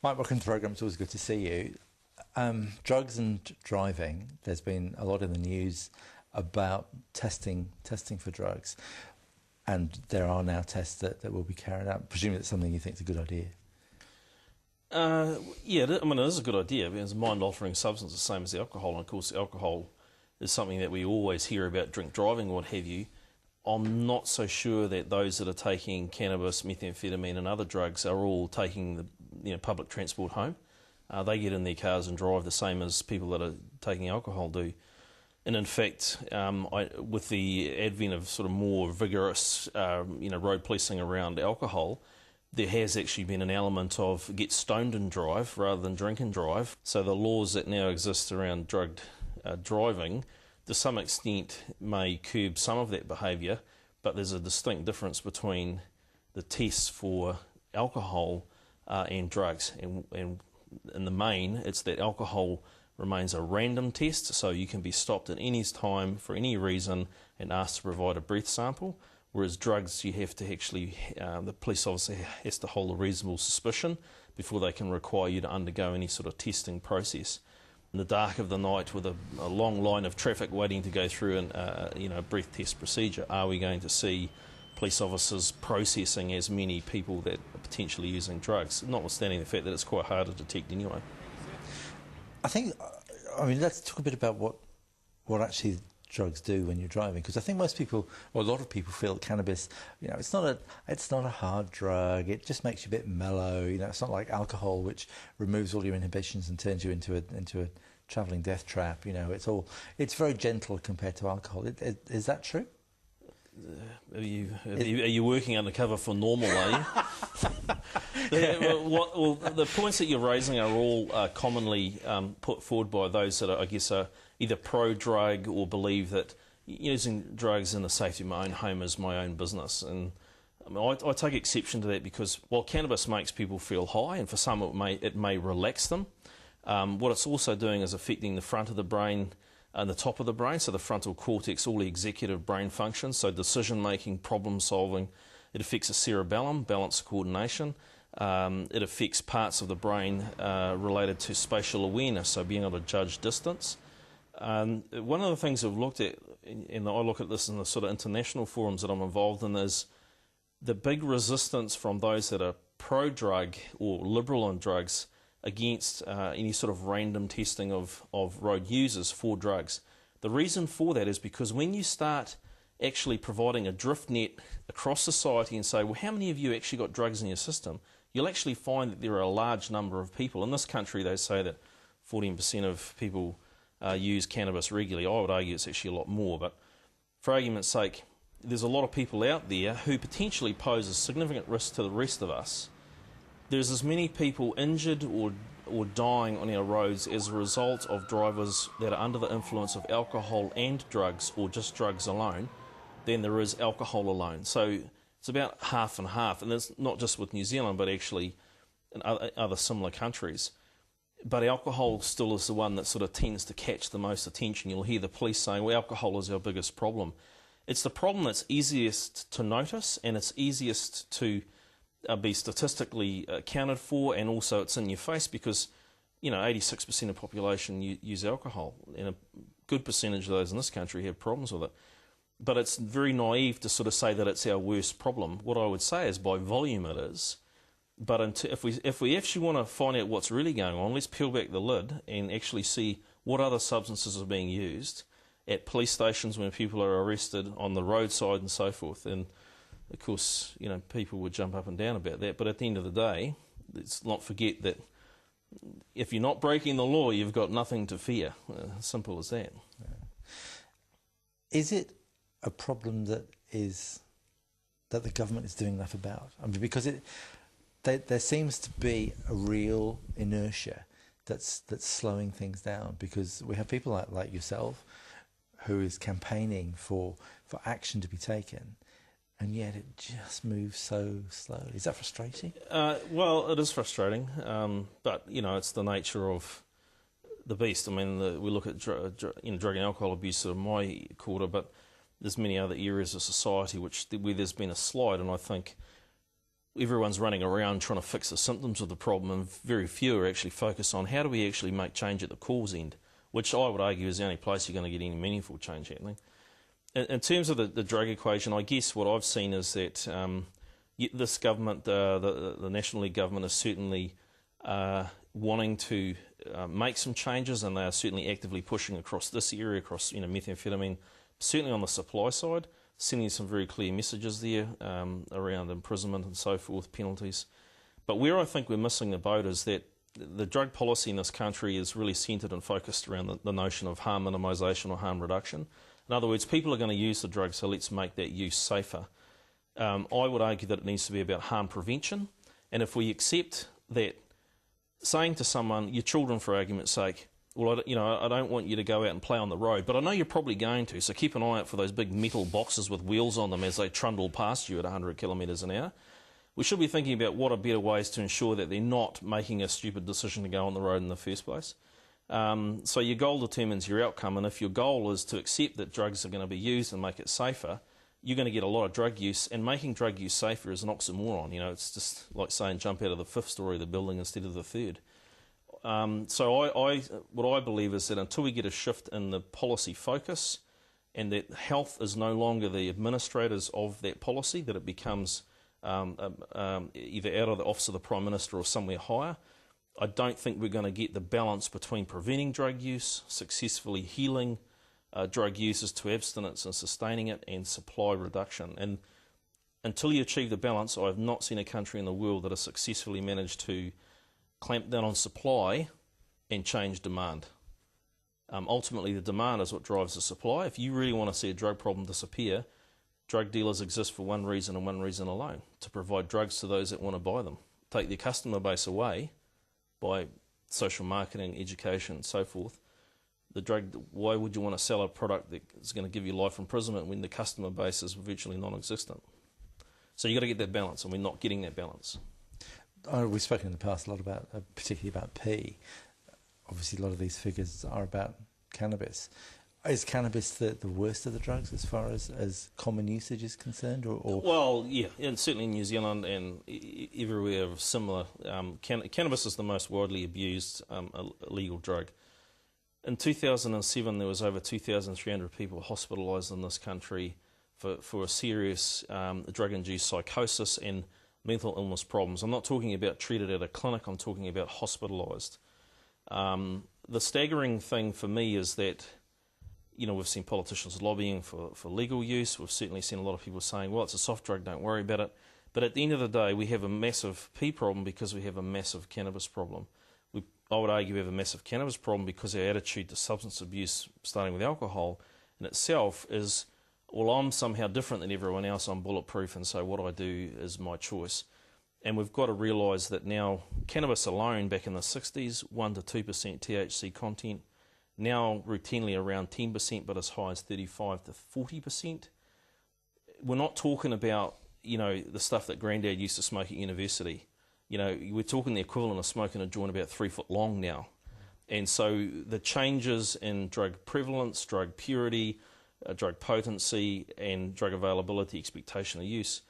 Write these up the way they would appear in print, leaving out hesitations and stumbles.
Mike, welcome to the programme. It's always good to see you. Drugs and driving, there's been a lot in the news about testing for drugs, and there are now tests that will be carried out. Presumably that's something you think is a good idea. Yeah, I mean, it is a good idea. It's a mind-altering substance, the same as alcohol, and of course alcohol is something that we always hear about, drink driving, what have you. I'm not so sure that those that are taking cannabis, methamphetamine and other drugs are all taking the public transport home. They get in their cars and drive the same as people that are taking alcohol do. And in fact, with the advent of sort of more vigorous road policing around alcohol, there has actually been an element of get stoned and drive rather than drink and drive. So the laws that now exist around drugged driving, to some extent, may curb some of that behaviour, but there's a distinct difference between the tests for alcohol and drugs. And in the main, it's that alcohol remains a random test, so you can be stopped at any time for any reason and asked to provide a breath sample, whereas drugs you have to actually, the police officer has to hold a reasonable suspicion before they can require you to undergo any sort of testing process. In the dark of the night with a long line of traffic waiting to go through a breath test procedure, are we going to see police officers processing as many people that are potentially using drugs, notwithstanding the fact that it's quite hard to detect anyway? I mean, let's talk a bit about what actually drugs do when you're driving, because I think most people, or a lot of people, feel that cannabis, it's not a hard drug. It just makes you a bit mellow. It's not like alcohol, which removes all your inhibitions and turns you into a travelling death trap. It's very gentle compared to alcohol. Is that true? Are you working undercover for normal, are you? The points that you're raising are all commonly put forward by those that are either pro-drug or believe that using drugs in the safety of my own home is my own business. And I take exception to that because while cannabis makes people feel high, and for some it may relax them, what it's also doing is affecting the front of the brain and the top of the brain, so the frontal cortex, all the executive brain functions, so decision-making, problem-solving. It affects the cerebellum, balance, coordination. It affects parts of the brain related to spatial awareness, so being able to judge distance. One of the things I've looked at, and I look at this in the sort of international forums that I'm involved in, is the big resistance from those that are pro-drug or liberal on drugs against any sort of random testing of road users for drugs. The reason for that is because when you start actually providing a drift net across society and say, well, how many of you actually got drugs in your system, you'll actually find that there are a large number of people. In this country, they say that 14% of people use cannabis regularly. I would argue it's actually a lot more, but for argument's sake, there's a lot of people out there who potentially pose a significant risk to the rest of us. There's as many people injured or dying on our roads as a result of drivers that are under the influence of alcohol and drugs, or just drugs alone, than there is alcohol alone. So it's about half and half, and it's not just with New Zealand, but actually in other similar countries. But alcohol still is the one that sort of tends to catch the most attention. You'll hear the police saying, well, alcohol is our biggest problem. It's the problem that's easiest to notice, and it's easiest to be statistically accounted for, and also it's in your face because 86% of the population use alcohol, and a good percentage of those in this country have problems with it. But it's very naive to sort of say that it's our worst problem. What I would say is by volume it is, but if we actually want to find out what's really going on, let's peel back the lid and actually see what other substances are being used at police stations when people are arrested, on the roadside and so forth. And of course, people would jump up and down about that, but at the end of the day, let's not forget that if you're not breaking the law, you've got nothing to fear. Simple as that. Yeah. Is it a problem that the government is doing enough about? I mean, because there seems to be a real inertia that's slowing things down, because we have people like yourself who is campaigning for action to be taken, and yet it just moves so slowly. Is that frustrating? Well, it is frustrating, but it's the nature of the beast. I mean, we look at drug and alcohol abuse of my quarter, but there's many other areas of society where there's been a slide, and I think everyone's running around trying to fix the symptoms of the problem, and very few are actually focused on how do we actually make change at the cause end, which I would argue is the only place you're going to get any meaningful change happening. In terms of the drug equation, I guess what I've seen is that this government, the National League government, is certainly wanting to make some changes, and they are certainly actively pushing across this area, across methamphetamine, certainly on the supply side, sending some very clear messages there around imprisonment and so forth, penalties. But where I think we're missing the boat is that the drug policy in this country is really centred and focused around the notion of harm minimisation or harm reduction. In other words, people are going to use the drug, so let's make that use safer. I would argue that it needs to be about harm prevention, and if we accept that, saying to someone, your children for argument's sake, well, I don't want you to go out and play on the road, but I know you're probably going to, so keep an eye out for those big metal boxes with wheels on them as they trundle past you at 100 kilometres an hour. We should be thinking about what are better ways to ensure that they're not making a stupid decision to go on the road in the first place. So your goal determines your outcome, and if your goal is to accept that drugs are going to be used and make it safer, you're going to get a lot of drug use, and making drug use safer is an oxymoron. It's just like saying jump out of the fifth story of the building instead of the third. So what I believe is that until we get a shift in the policy focus, and that health is no longer the administrators of that policy, that it becomes either out of the office of the Prime Minister or somewhere higher, I don't think we're going to get the balance between preventing drug use, successfully healing drug users to abstinence and sustaining it, and supply reduction. And until you achieve the balance, I have not seen a country in the world that has successfully managed to clamp down on supply and change demand. Ultimately, the demand is what drives the supply. If you really want to see a drug problem disappear, drug dealers exist for one reason and one reason alone: to provide drugs to those that want to buy them. Take their customer base away by social marketing, education, and so forth. Why would you want to sell a product that is going to give you life imprisonment when the customer base is virtually non-existent? So you've got to get that balance, and we're not getting that balance. We've spoken in the past a lot about, particularly about P. Obviously, a lot of these figures are about cannabis. Is cannabis the worst of the drugs as far as common usage is concerned? Or? Well, yeah, and certainly in New Zealand and everywhere similar. Cannabis is the most widely abused illegal drug. In 2007, there was over 2,300 people hospitalised in this country for a serious drug-induced psychosis and mental illness problems. I'm not talking about treated at a clinic, I'm talking about hospitalised. The staggering thing for me is that, we've seen politicians lobbying for legal use. We've certainly seen a lot of people saying, well, it's a soft drug, don't worry about it. But at the end of the day, we have a massive P problem because we have a massive cannabis problem. I would argue we have a massive cannabis problem because our attitude to substance abuse, starting with alcohol, in itself is, well, I'm somehow different than everyone else, I'm bulletproof, and so what I do is my choice. And we've got to realise that now cannabis alone, back in the 60s, 1 to 2% THC content, now routinely around 10%, but as high as 35 to 40%. We're not talking about, the stuff that Grandad used to smoke at university. We're talking the equivalent of smoking a joint about 3 foot long now. And so the changes in drug prevalence, drug purity, drug potency, and drug availability, expectation of use,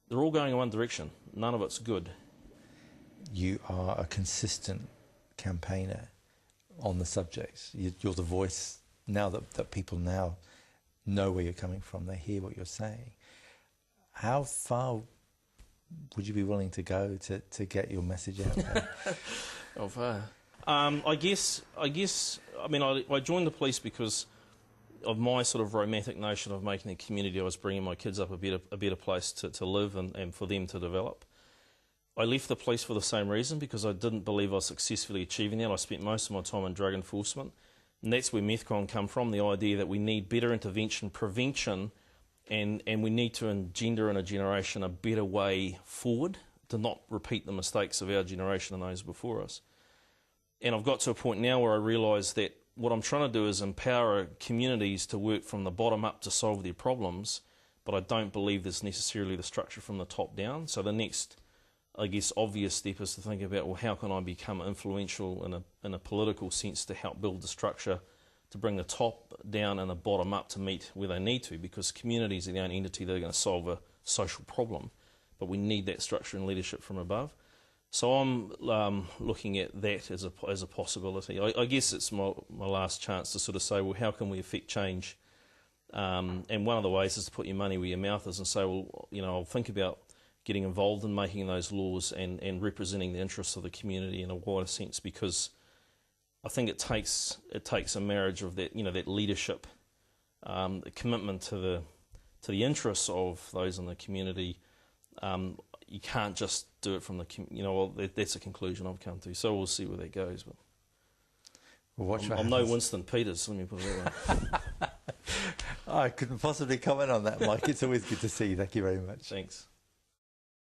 they're all going in one direction. None of it's good. You are a consistent campaigner on the subject. You're the voice now that people now know where you're coming from. They hear what you're saying. How far would you be willing to go to get your message out there? How far? I joined the police because of my sort of romantic notion of making the community I was bringing my kids up a better place to live and for them to develop. I left the police for the same reason, because I didn't believe I was successfully achieving that. I spent most of my time in drug enforcement, and that's where Methcon come from, the idea that we need better intervention, prevention, and we need to engender in a generation a better way forward to not repeat the mistakes of our generation and those before us. And I've got to a point now where I realise that what I'm trying to do is empower communities to work from the bottom up to solve their problems, but I don't believe there's necessarily the structure from the top down. So the next, obvious step is to think about, well, how can I become influential in a political sense to help build the structure to bring the top down and the bottom up to meet where they need to, because communities are the only entity that are going to solve a social problem. but we need that structure and leadership from above. So I'm looking at that as a possibility. I guess it's my last chance to sort of say, well, how can we affect change? And one of the ways is to put your money where your mouth is and say, well, I'll think about getting involved in making those laws and representing the interests of the community in a wider sense, because I think it takes a marriage of that, that leadership, the commitment to the interests of those in the community. You can't just do it from that's a conclusion I've come to. So we'll see where that goes. But I'm no Winston Peters, let me put it that way. I couldn't possibly comment on that, Mike. It's always good to see you. Thank you very much. Thanks.